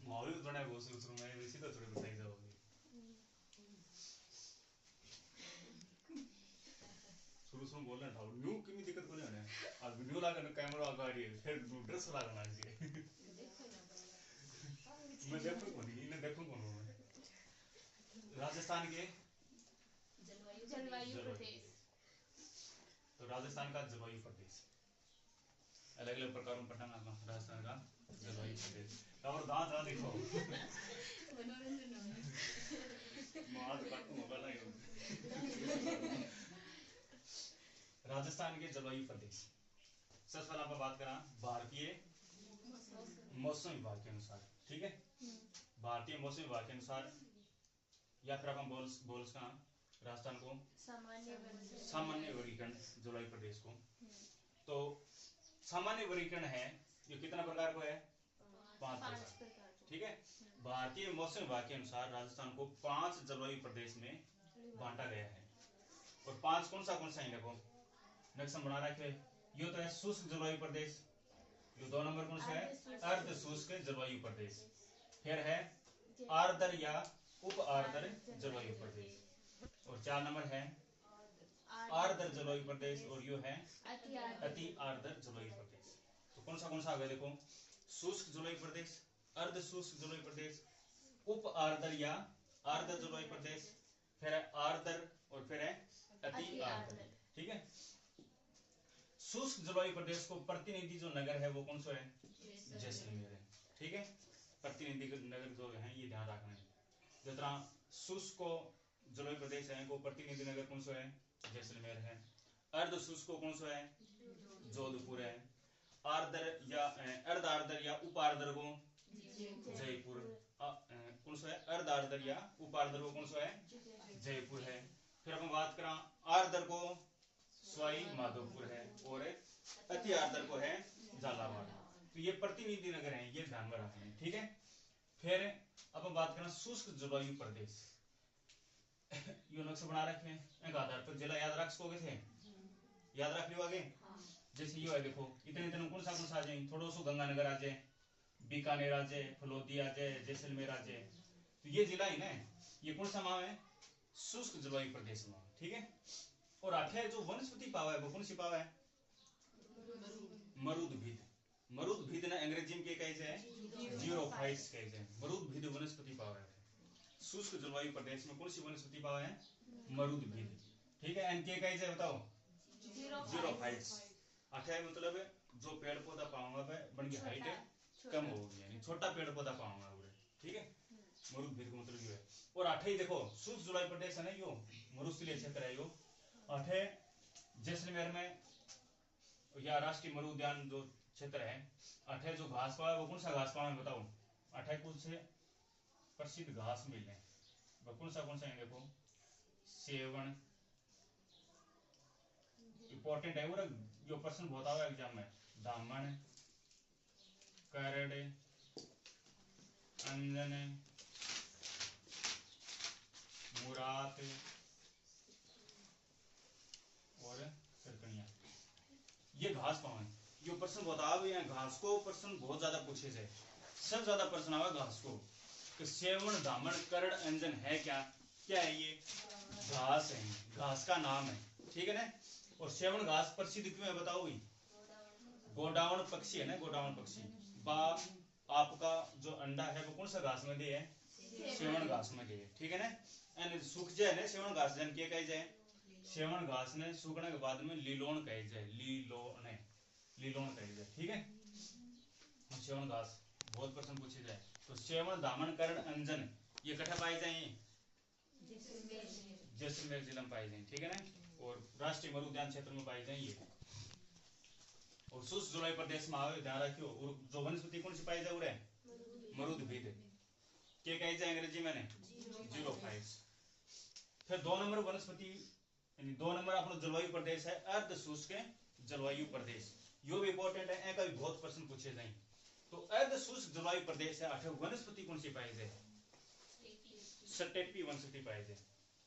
माहौल भी थोड़ा वो शुरू में वैसे तो थोड़ी बताई जाओगी शुरू बोलना था न्यू कितनी दिक्कत को नहीं है अब वीडियो लगा कैमरा आगा रही है फिर ड्रेस लगाना चाहिए मैं देखूं कौन इन्हें देखूं कौन मैं राजस्थान के जलवायु प्रदेश। तो राजस्थान का जलवायु प्रदेश अलग अलग प्रकार में पढ़ना राजस्थान का जलवायु प्रदेश और दांत दांत देखो मनोरंजन मां तो काटू मोबाइल है राजस्थान के जलवायु प्रदेश सबसे पहले आप बात करा भारतीय मौसम विभाग के अनुसार ठीक है भारतीय मौसम विभाग के अनुसार या फिर अपन बोल का राजस्थान को सामान्य वर्गीकरण जलवायु प्रदेश को तो सामान्य वर्गीकरण है ये कितना प्रकार को है 5 प्रकार ठीक है भारतीय मौसम विभाग के अनुसार राजस्थान को 5 जलवायु प्रदेश में बांटा गया है और 5 कौन सा है देखो नेक्स्ट बना रखे ये तो है शुष्क जलवायु प्रदेश ये 2 नंबर कौन सा है अर्ध शुष्क जलवायु प्रदेश फिर है आर्द्र या उप आर्द्र जलवायु प्रदेश और 4 नंबर है आर्द्र जलवायु प्रदेश और यो है अति आर्द्र जलवायु प्रदेश तो कौन सा आ गया देखो शुष्क जलवायु प्रदेश अर्ध शुष्क जलवायु प्रदेश उप आर्द्र या आर्द्र जलवायु प्रदेश फिर है आर्द्र और फिर है अति आर्द्र ठीक है शुष्क जलवायु प्रदेश को प्रतिनिधि जो नगर है वो कौन सा है जैसलमेर है ठीक है प्रतिनिधि नगर जो है ये ध्यान रखना है जिस तरह शुष्क जलवायु प्रदेश है वो प्रतिनिधि नगर कौन सा है जैसलमेर है अर्ध शुष्क कौन सा है जोधपुर है आर्द्र या अर्ध आर्द्र या उप आर्द्र को जयपुर कौन सा है अर्ध आर्द्र या उप आर्द्र को कौन सा है जयपुर है फिर अपन बात करा आर्द्र को सवाई माधोपुर है और अति आर्द्र को है झालावाड़ तो ये प्रतिनिधि नगर हैं ये ध्यान में रखना है ठीक है फिर अपन बात करें शुष्क जलवायु प्रदेश यो नक्शा बना रखे हैं एक आधार पर जिला याद रख सकोगे थे याद रख लियो आगे जैसे यो है देखो इतने इतने कौन सा आ जाए थोड़ा सा गंगानगर आ जाए बीकानेर आ जाए फलोदी आ जाए जैसलमेर आ जाए तो ये जिला ही ना ये कौन सा माह है शुष्क जलवायु प्रदेश माह ठीक है और 8 जो वनस्पति पावा है वो कौन सी पावा है मरुदभिद मरुदभिद ना अंग्रेजी में क्या कहते हैं जीरोफाइट्स कहते हैं मरुदभिद वनस्पति पावा है शुष्क जलवायु प्रदेश में कौन सी वनस्पति पावा है मरुदभिद ठीक है एंड क्या कहते हैं बताओ जीरोफाइट्स 8 मतलब जो पेड़ पौधा पाऊंगा बन की हाइट कम होगी यानी छोटा पेड़ पौधा पाऊंगा ठीक है मरुदभिद का मतलब ये है और 8 देखो शुष्क जलवायु प्रदेश है ना यो मरुस्थलीय क्षेत्र है यो 8 जैसलमेर में या राष्ट्रीय मरु उद्यान जो क्षेत्र है 8 जो घास पावा है वो कौन सा घास पावा है बताओ 8 कुछ से प्रसिद्ध घास मिले वो कौन सा है देखो सेवन इंपॉर्टेंट है वो जो प्रश्न बहुत आया एग्जाम में दामन करड़ अंजन मुरात और सरकनिया ये घास पावन ये प्रश्न बता यहाँ घास को प्रश्न बहुत ज्यादा पूछे जाए सब ज्यादा प्रश्न आवा घास को कि सेवन दामन करड़ अंजन है क्या क्या है ये घास है घास का नाम है ठीक है ना और सेवन घास प्रसिद्ध क्यों है बताओ गोडावण पक्षी है ना गोडावण पक्षी बा आपका जो अंडा है वो कौन सा घास में दे है सेवन घास में दे ठीक है ना सूख जाए ना सेवन घास जन के कहे जाए सेवन घास ने सूखने के बाद में लीलोन कहे जाए लीलोन कहे जाए ठीक है सेवन घास बहुत प्रश्न पूछे जाए तो सेवन दामन करण अंजन ये कठा पाए जाए जैसलमेर जिला में पाए जाए ठीक है ना और राष्ट्रीय मरु उद्यान क्षेत्र में पाए जाए ये और शुष्क जलवायु प्रदेश में आवे ध्यान रखियो और जो वनस्पति कौन सी पाई जाए मरुदभिद के कहे जाए अंग्रेजी में जीरोफाइट्स फिर 2 नंबर वनस्पति यानी 2 नंबर अपना जलवायु प्रदेश है अर्ध शुष्क जलवायु प्रदेश यो भी इंपॉर्टेंट है का भी बहुत प्रश्न पूछे जाए तो अर्ध शुष्क जलवायु प्रदेश है 8 वनस्पति कौन सी पाई जाए स्टेपी वनस्पति पाई जाए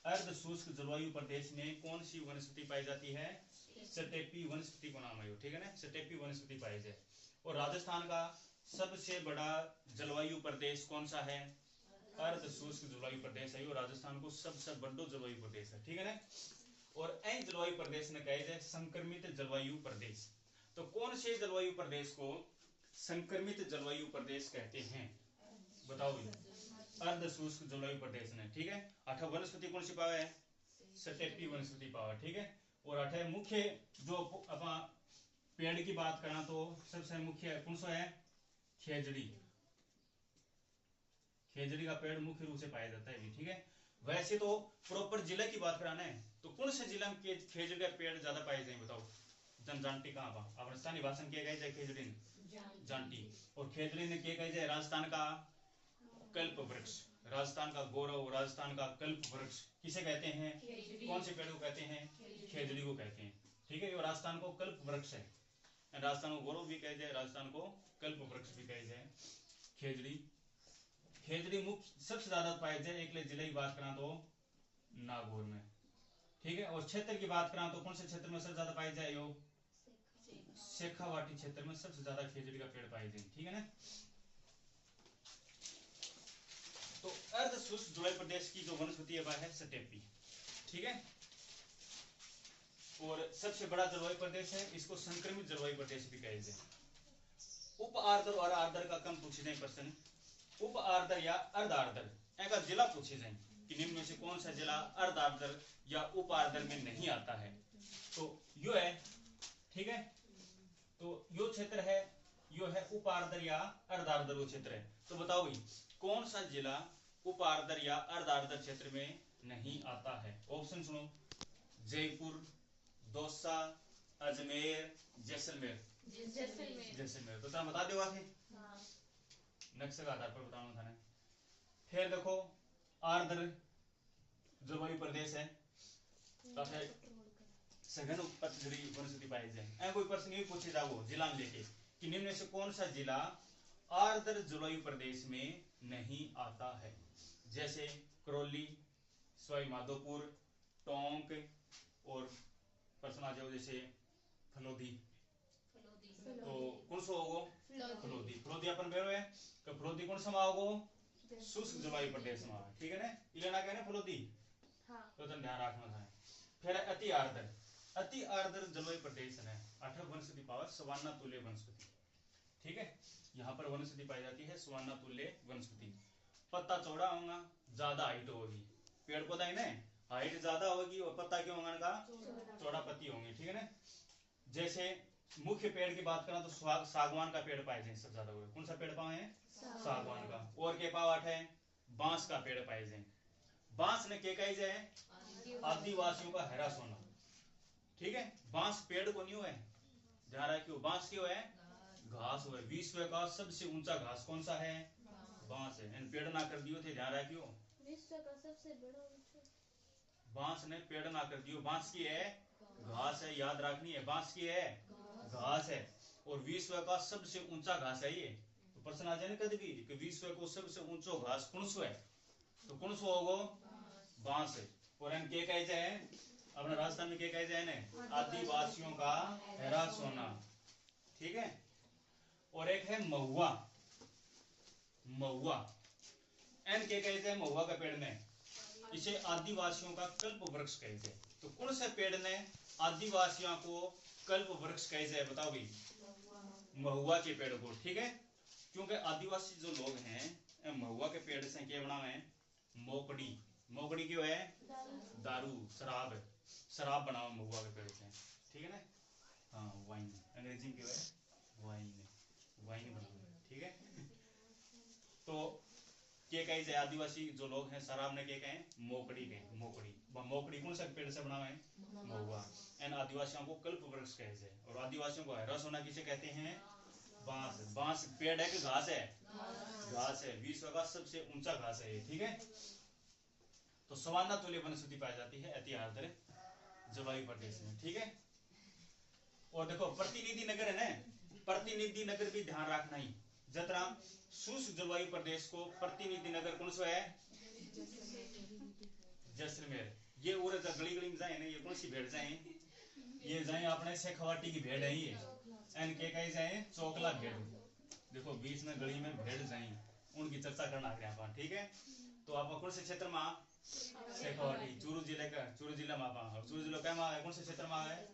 अर्ध शुष्क जलवायु प्रदेश में कौन सी वनस्पति पाई जाती है स्टेपी वनस्पति को नाम है ठीक है ना स्टेपी वनस्पति पाई जाए और राजस्थान का सबसे बड़ा जलवायु प्रदेश कौन सा है? अर्ध शुष्क जलवायु प्रदेश है। राजस्थान को सबसे बड़ो जलवायु प्रदेश है, ठीक है ना। और ऐ जलवायु प्रदेश ने कहे जाए संक्रमित जलवायु प्रदेश। तो कौन से जलवायु प्रदेश को संक्रमित जलवायु प्रदेश कहते हैं? बताओ भाई। अर्ध शुष्क जलवायु प्रदेश ने, ठीक है। अठ वनस्पति कौन सी पावा है? स्टेपी वनस्पति पावा, ठीक है। और अठ मुख्य जो अपना पेड़ की बात करा तो सबसे मुख्य कौन सा है? खेजड़ी। खेजड़ी का पेड़ मुख्य रूप से पाया जाता है, ठीक है। वैसे तो प्रॉपर जिले की बात कराना है तो कौन से जिला में खेजड़ी का पेड़ ज्यादा पाए जाए? बताओ। जनजांटी कहाँ पा? अब स्थानीय भाषण किया गया खेजड़ी ने जांटी। और खेजड़ी ने क्या कहा जाए? राजस्थान का कल्प वृक्ष, राजस्थान का गौरव, राजस्थान का कल्प वृक्ष किसे कहते हैं? कौन से पेड़ को कहते हैं? खेजड़ी को कहते हैं, ठीक है। ये राजस्थान को कल्प वृक्ष है। राजस्थान को गौरव भी कहे जाए, राजस्थान को कल्प वृक्ष भी कहे जाए। खेजड़ी, खेजड़ी मुख्य सबसे ज्यादा पाए जाए एक जिले की बात करा तो नागौर में, ठीक है। और क्षेत्र की बात करा तो कौन से क्षेत्र में सबसे ज्यादा पाए जाए? यो शेखावाटी क्षेत्र में सबसे ज्यादा खेजड़ी का पेड़ पाए जाए, ठीक है ना। तो अर्ध शुष्क जलवायु प्रदेश की जो वनस्पति है वह है स्टेपी, ठीक है। और सबसे बड़ा जलवायु प्रदेश है, इसको संक्रमित जलवायु प्रदेश भी कहे जाए। उप आर्द्र और आर्द्र का कम पूछे जाए प्रश्न। उप आर्द्र या अर्ध आर्द्र ऐसा जिला पूछे जाए कि निम्न में से कौन सा जिला अर्ध आर्द्र या उप आर्द्र में नहीं आता है? तो यो है, ठीक है। तो यो क्षेत्र है, यो है उप आर्द्र या अर्ध आर्द्र वो क्षेत्र है। तो बताओ भाई कौन सा जिला उप आर्द्र या अर्ध आर्द्र क्षेत्र में नहीं आता है? ऑप्शन सुनो। जयपुर, दौसा, अजमेर, जैसलमेर। जैसलमेर। तो बता दो आगे नक्शे के आधार पर बताना था। फिर देखो आर्द्र जलवायु प्रदेश है, सघन पतझड़ी वनस्पति पाई जाए। कोई प्रश्न ये पूछे जाओ जिला में लेके कि निम्न में से कौन सा जिला आर्द्र जलवायु प्रदेश में नहीं आता है? जैसे करौली, सवाई माधोपुर, टोंक और प्रश्न आ जाओ जैसे फलोदी। तो कौन सा होगा? फलोदी। फलोदी अपन बेरो है तो फलोदी कौन सा होगा? शुष्क जलवायु प्रदेश में, ठीक है ना। इलाना कहने फलोदी, तो तुम ध्यान रखना था। फिर अति आर्द्र, अति आर्द्र जलवायु प्रदेश है 8 वनस्पति पावर सवाना तुल्य वनस्पति, ठीक है। यहाँ पर वनस्पति पाई जाती है सवाना तुल्य वनस्पति। पत्ता चौड़ा होगा, ज्यादा हाइट होगी, पेड़ पौधा है ना हाइट ज्यादा होगी और पत्ता क्यों होगा का चौड़ा पत्ती होंगे, ठीक है ना। जैसे मुख्य पेड़ की बात करें तो सागवान का पेड़ पाए जाए सबसे ज्यादा। कौन सा पेड़ पाए हैं? सागवान का। और के पावाट है बांस का पेड़ पाए जाए। बांस ने क्या कही जाए? आदिवासियों का हैरा सोना, ठीक है। बांस पेड़ को नहीं है, ध्यान रखियो। बांस क्यों है? घास है। विश्व का सबसे ऊंचा घास कौन सा है? बांस है। इन पेड़ ना कर दियो थे, ध्यान रखियो। विश्व का सबसे बड़ा बांस ने पेड़ ना कर दियो। बांस की है घास है, याद रखनी है। बांस की है घास है और विश्व का सबसे ऊंचा घास है ये। तो प्रश्न आ जाए कद भी कि विश्व को सबसे ऊंचो घास कौन सो है? तो कौन सो होगो? बांस है। और हम क्या कहे जाए अपने राजस्थान में क्या कहे जाए ना? आदिवासियों का हैरा सोना, ठीक है। और एक है महुआ। महुआ एन क्या कहे जाए? महुआ का पेड़ ने इसे आदिवासियों का कल्प वृक्ष कहे जाए। तो कौन से पेड़ ने आदिवासियों को कल्प वृक्ष कहे जाए? बताओ भाई। महुआ के पेड़ को, ठीक है। क्योंकि आदिवासी जो लोग हैं महुआ के पेड़ से क्या बना है? मोकड़ी। मोकड़ी क्यों है? दारू, शराब, शराब बना हुआ महुआ के पेड़ से, ठीक है ना। हाँ वाइन, अंग्रेजी क्यों है? वाइन, वाइन बना हुआ, ठीक है। तो क्या कहे जाए? आदिवासी जो लोग हैं शराब ने क्या कहे? मोकड़ी कहे। मोकड़ी, मोकड़ी कौन सा पेड़ से बना हुआ है? महुआ। एंड आदिवासियों को कल्प वृक्ष कहे जाए। और आदिवासियों को हैरा सोना किसे कहते हैं? बांस। बांस पेड़ है कि घास है? घास है। विश्व का सबसे ऊंचा घास है ये, ठीक है। तो सवाना तुल्य वनस्पति पाई जाती है अति आर्द्र जलवायु प्रदेश में, ठीक है। और देखो प्रतिनिधि नगर है ना, प्रतिनिधि नगर भी ध्यान रखना ही। जतरा शुष्क जलवायु प्रदेश को प्रतिनिधि नगर कौन सा है? जैसलमेर। ये और गली गली में जाए ना, ये कौन सी भेड़ जाए? ये जाए अपने शेखावाटी की भेड़ है ये। एन के कही जाए? चोकला भेड़, देखो बीच में गली में भेड़ जाई उनकी चर्चा करना है यहाँ, ठीक है। तो आप कौन से क्षेत्र में शेखावाटी चूरू जिले का, चूरू जिला में आप चूरू जिला क्या है, कौन से क्षेत्र में है,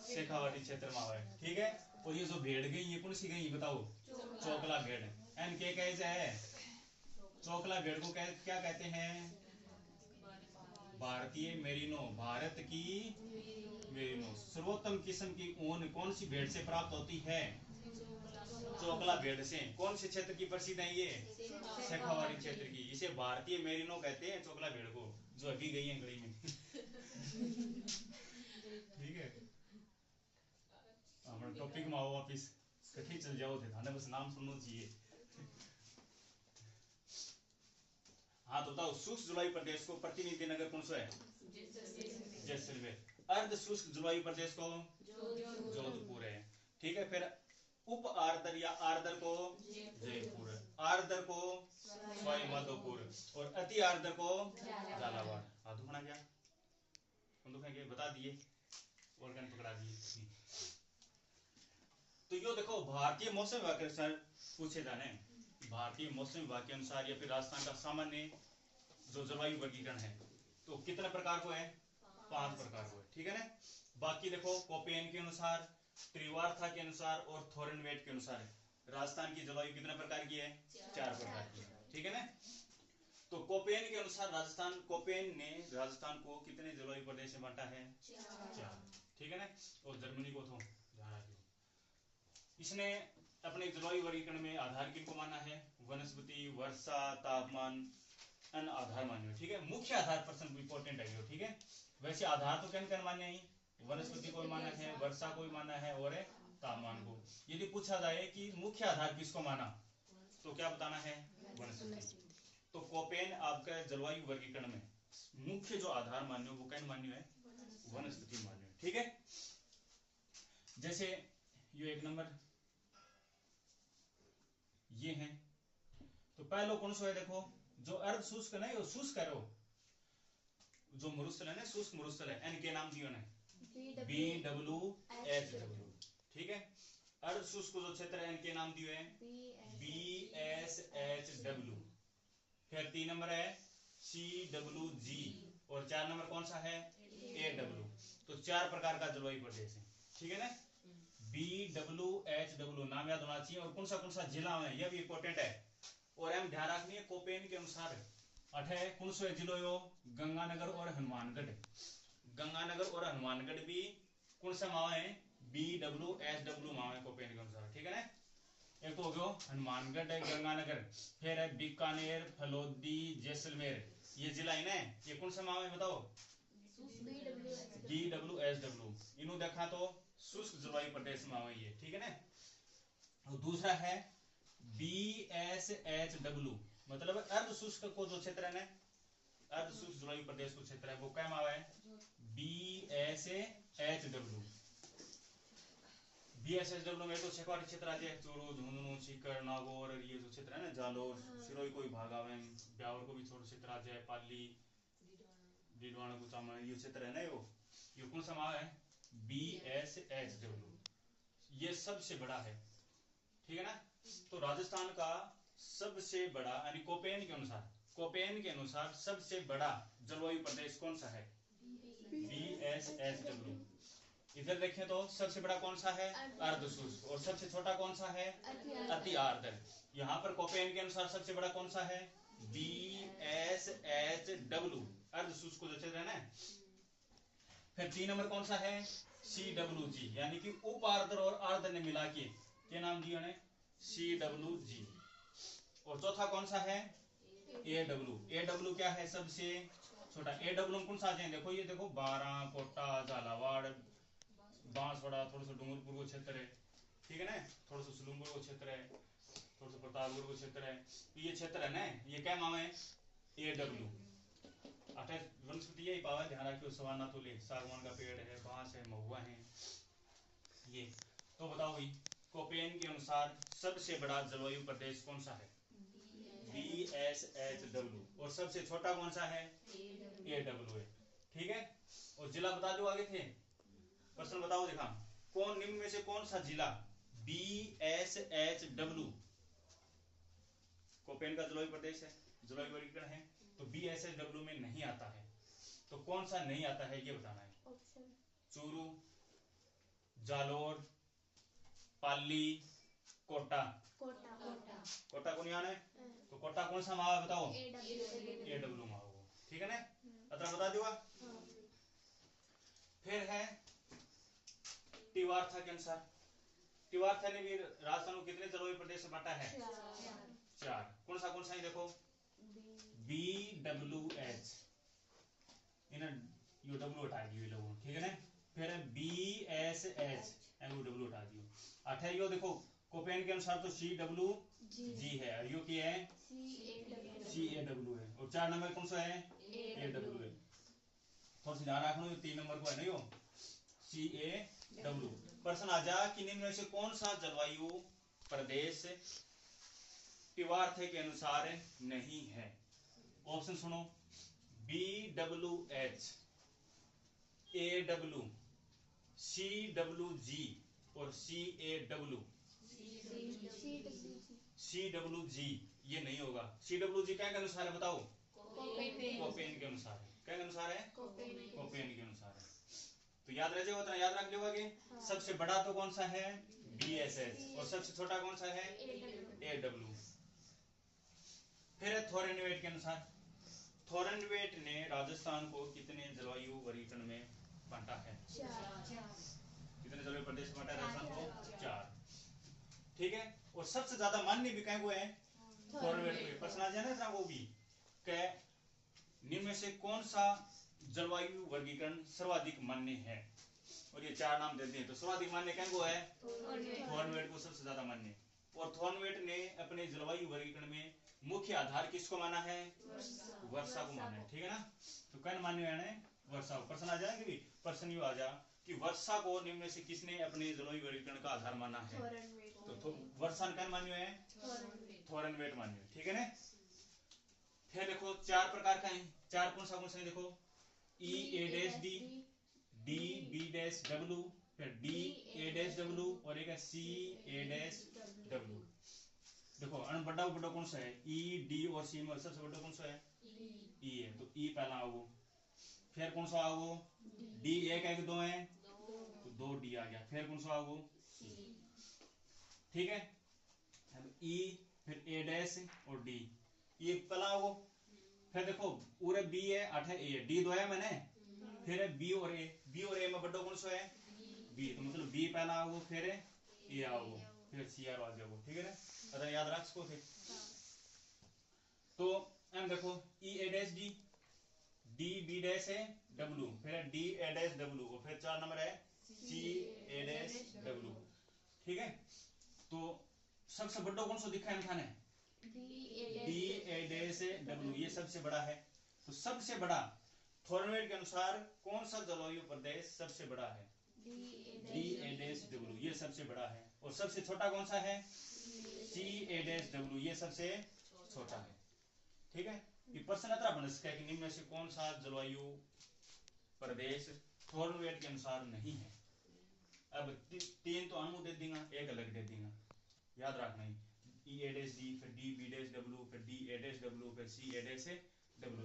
शेखावाटी क्षेत्र में है, ठीक है। और ये जो भेड़ गई ये कौन सी गई बताओ, चोकला भेड़। एन के कैसे है, चोकला भेड़ को क्या कहते हैं, भारतीय मेरिनो, भारत की मेरिनो। सर्वोत्तम किस्म की ऊन कौन सी भेड़ से प्राप्त होती है, चोकला भेड़ से। कौन से क्षेत्र की प्रसिद्ध है ये, शेखावाटी क्षेत्र की। इसे भारतीय मेरिनो कहते हैं चोकला भेड़ को, जो अभी गई है गली में। ठीक है, हमारे टॉपिक में आओ वापिस, कठी चल जाओ थे थाने, बस नाम सुनना चाहिए। हाँ तो बताओ, शुष्क जलवायु प्रदेश को प्रतिनिधि नगर कौन सा है, जैसलमेर। अर्ध शुष्क जलवायु प्रदेश को जोधपुर है, ठीक है। फिर उप आर्द्र या आर्द्र को जयपुर, आर्द्र को सवाई माधोपुर और अति आर्द्र को झालावाड़। हाँ दुखना क्या, हम दुखेंगे बता दिए और कन पकड़ा दिए। तो यो देखो, भारतीय मौसम विभाग के अनुसार पूछे जाने, भारतीय मौसम विभाग के अनुसार या फिर राजस्थान का सामान्य जो जलवायु वर्गीकरण है, तो कितने प्रकार को है, 5 प्रकार को है, ठीक है ना। बाकी देखो कोपेन के अनुसार, त्रिवार्था के अनुसार और थोरनवेट के अनुसार राजस्थान की जलवायु कितने प्रकार की है, 4 प्रकार की है, ठीक है ना। तो कोपेन के अनुसार राजस्थान, कोपेन ने राजस्थान को कितने जलवायु प्रदेश में बांटा है, 4, ठीक है ना। और जर्मनी को तो ध्यान रखियो, इसने अपने जलवायु वर्गीकरण में आधार किनको माना है, वनस्पति, वर्षा, तापमान, अन्य आधार मान्य, ठीक है। मुख्य आधार प्रश्न इंपॉर्टेंट है, ठीक है। वैसे आधार तो क्या मान्य है, वनस्पति को माना है, वर्षा को भी माना है और तापमान को। यदि पूछा जाए कि मुख्य आधार किसको माना, तो क्या बताना है, वनस्पति। तो कोपेन आपका जलवायु वर्गीकरण में मुख्य जो आधार मान्य वो क्या मान्य है, वनस्पति मान्य, ठीक है। जैसे ये 1 नंबर ये है, तो पहलो कौन सा है, देखो जो अर्ध शुष्क नहीं हो, शुष्क करो, जो मरुस्थल है ना, शुष्क मरुस्थल है, एन के नाम दियो ना, BWHW, ठीक है। अर्ध शुष्क जो क्षेत्र है इनके नाम दिए हैं BSHW। फिर 3 नंबर है CWG और 4 नंबर कौन सा है AW। तो 4 प्रकार का जलवायु प्रदेश है, ठीक है ना। BWHW नाम याद होना चाहिए, और कौन सा जिला है यह भी इंपॉर्टेंट है। और हम ध्यान रखनी है कोपेन के अनुसार अठे कौन सा जिलो यो, गंगानगर और हनुमानगढ़। गंगानगर और हनुमानगढ़ भी कौन सा मावा है, BWHW मावा है कोपेन के अनुसार, ठीक है ना। एक तो हो गया हनुमानगढ़ है, गंगानगर, फिर है बीकानेर, फलोदी, जैसलमेर, ये जिला है ना, ये कौन सा मावा है बताओ, BWHW। इन्हों देखा तो शुष्क जलवायु प्रदेश मावा ये, ठीक है ना। और दूसरा है BSHW, मतलब अर्ध शुष्क को जो क्षेत्र है ना, अर्ध शुष्क जलवायु प्रदेश को क्षेत्र है वो क्या मावा है, BSHW। BSHW में तो शेखावाटी क्षेत्र आ जाए, चूरू, झुंझुनू, सीकर, नागौर, ये जो क्षेत्र है ना, जालोर, सिरोही कोई भाग आवे, ब्यावर को भी थोड़ा क्षेत्र आ जाए, पाली, डीडवाना, कुचामन, ये क्षेत्र है ना, ये कौन सा मावा है, BSHW। ये सबसे बड़ा है, ठीक है ना। तो राजस्थान का सबसे बड़ा यानी कोपेन के अनुसार, कोपेन के अनुसार सबसे बड़ा जलवायु प्रदेश कौन सा है, BSHW। इधर देखें तो सबसे बड़ा कौन सा है, अर्ध शुष्क, और सबसे छोटा कौन सा है, अति आर्द्र। यहाँ पर कोपेन के अनुसार सबसे बड़ा कौन सा है, BSHW, अर्ध शुष्क जो क्षेत्र है ना। फिर 3 नंबर कौन सा है, CWG, यानी कि उप आर्द्र और आर्द्र ने मिला के क्या नाम दिया ने, CWG। और चौथा कौन सा है, AW। AW क्या है, सबसे छोटा। AW कौन सा आ जाए, देखो ये देखो, 12, कोटा, झालावाड़, बांसवाड़ा, थोड़ा सा डूंगरपुर को क्षेत्र है, ठीक है ना, थोड़ा सा सुलूमपुर को क्षेत्र है, थोड़ा सा प्रतापगढ़ को क्षेत्र है, तो ये क्षेत्र है ना, ये क्या मामा है, AW। वनस्पति यही पावा, ध्यान रखियो, सवाना तुले, सागवान का पेड़ है, बांस है, महुआ है ये। तो बताओ भाई, कोपेन के अनुसार सबसे बड़ा जलवायु प्रदेश कौन सा है, BSHW, और सबसे छोटा कौन सा है, AW है, ठीक है। और जिला बता दो, आगे थे प्रश्न बताओ, देखा कौन निम्न में से कौन सा जिला BSHW कोपेन का जलोई प्रदेश है, जलोई वर्गीकरण है, तो BSHW में नहीं आता है। तो कौन सा नहीं आता है ये बताना है। ऑप्शन चूरू, जालोर, पाली, कोटा। कोटा कोटा को नहीं आना है, तो कोटा कौन सा मावा बताओ? AW मावा, ठीक है ना, अतरा बता दिया। फिर है टिवार्था के अनुसार, टिवार्था ने भी राजस्थान को कितने जलवायु प्रदेश में बांटा है? 4। कौन सा है देखो? BWH, इन्हें UW हटा दियो लोगों, ठीक है ना। फिर BSH MW हटा दियो। 8 है यो देखो, कोपेन के अनुसार तो CWG है, और यो क्या है? CAW है। और 4 नंबर कौन सा है? AW है। थोड़ा सा ध्यान रखना, 3 नंबर को है ना यो CAW। प्रश्न आ जा कि निम्न में से कौन सा जलवायु प्रदेश टिवार्थे के अनुसार नहीं है? ऑप्शन सुनो, BWH, AW, CWG और CWG ये नहीं होगा। CWG क्या के अनुसार है बताओ? कोपेन के अनुसार है। क्या के अनुसार है? कोपेन के अनुसार है। तो याद रह जाएगा, उतना याद रख लो आगे। सबसे बड़ा तो कौन सा है? BSH, और सबसे छोटा कौन सा है? AW। फिर है थोरेनवेट के अनुसार, थोरेनवेट ने राजस्थान को कितने जलवायु वर्गीकरण में बांटा है? 4। कितने जलवायु प्रदेश में बांटा है राजस्थान को? 4, ठीक है। और सबसे ज्यादा मान्य भी कहीं को है? थोरेनवेट को। प्रश्न आ जाए ना वो भी, क्या निम्न में से कौन सा जलवायु वर्गीकरण सर्वाधिक मान्य है? और ये 4 नाम देते हैं, तो सर्वाधिक मान्य कहीं को है? थोरेनवेट को सबसे ज्यादा मान्य। और थोरेनवेट ने अपने जलवायु वर्गीकरण में मुख्य आधार किसको माना है? वर्षा को माना है, ठीक है ना। तो कौन मान्य है? वर्षा को। प्रश्न आ जाएंगे भी, प्रश्न यू आ जा कि वर्षा को निम्न में से किसने अपने जलवायु वर्गीकरण का आधार माना है? तो वर्षा कौन मान्य है? थोरेनवेट मान्य, ठीक है ना। फिर देखो 4 प्रकार का है, 4 कौन सा है देखो, EAD, DBW, फिर DAW और एक है CAW। देखो अन बड़ा कौन सा है? E, D और C में सबसे बड़ा कौन सा है? E है, तो E पहला आओ। फिर कौन सा आओ? D 1 है कि 2 है? तो 2 D आ गया। फिर कौन सा आओ? C, ठीक है। E, फिर A' और D, ये पहला आओ। फिर देखो पूरे B है, 8 है, A है, D 2 है मैंने। फिर है B और A में बड़ा कौन सा है? B, तो मतलब B पहला आओ, फिर A आओ, फिर C आ जाओ, ठीक है ना। अरे याद रख इसको फिर। तो एम देखो EAD, DB'W, फिर DA'W और फिर 4 नंबर है CA'W, ठीक है। तो सबसे बड़ा कौन सा दिखा है थाने? DA'W, ये सबसे बड़ा है। तो सबसे बड़ा थोरेनवेट के अनुसार कौन सा जलवायु प्रदेश सबसे बड़ा है? DA'W, ये सबसे बड़ा है। और सबसे छोटा कौन सा है? CA'W, ये सबसे छोटा है, ठीक है। ये प्रश्न अतरा बन सकता है कि निम्न में से कौन सा जलवायु प्रदेश थोरेनवेट के अनुसार नहीं है। अब 3 तो अनु दे देंगे, 1 अलग दे देंगे, याद रखना है। EAD, फिर DB'W, फिर DA'W, फिर CA'W, इस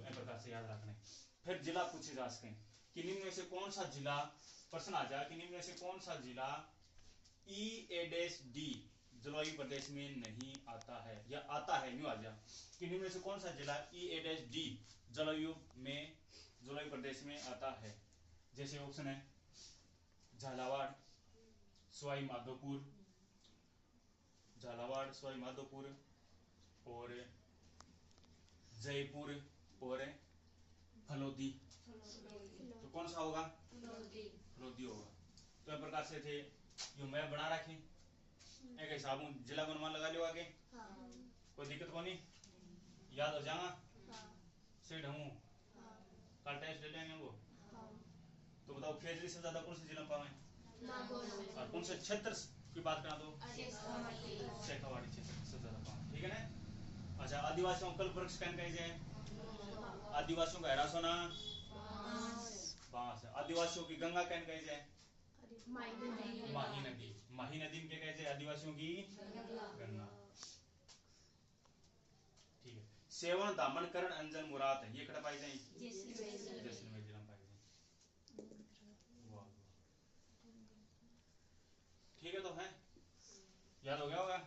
प्रकार से याद रखना है। फिर जिला पूछे जा सकते हैं कि निम्न में से कौन सा जिला, प्रश्न आ जाए कि निम्न में से कौन सा जिला EAD जलवायु प्रदेश में नहीं आता है, या आता है, न्यू आ जा कि निम्न में से कौन सा जिला EAD जलवायु प्रदेश में आता है। जैसे ऑप्शन है झालावाड़, सवाई माधोपुर, और जयपुर और फलोदी। तो कौन सा होगा? फलोदी होगा। तो इस प्रकार से थे जो मैप बना रखे, एक हिसाब जिला का अनुमान लगा लो आगे। कोई दिक्कत को नहीं, याद हो जाएगा। सेठ हूँ, कल टेस्ट ले लेंगे वो। तो बताओ खेजड़ी से ज्यादा कौन से जिला पावे? और कौन से क्षेत्र की बात करा तो शेखावाड़ी क्षेत्र से ज्यादा पावे, ठीक है ना। अच्छा, आदिवासियों कल वृक्ष कहन कहे जाए? आदिवासियों का हरा सोना बांस है। आदिवासियों की गंगा कहन कहे जाए? माही नदी, माही नदी में क्या कहते हैं आदिवासियों की गन्ना। ठीक है। सेवन दामन करण अंजन मुराद है, ये कड़ा पाई जाए जैसलमेर जिला में पाई जाए। वाह, ठीक है, तो है याद हो गया होगा।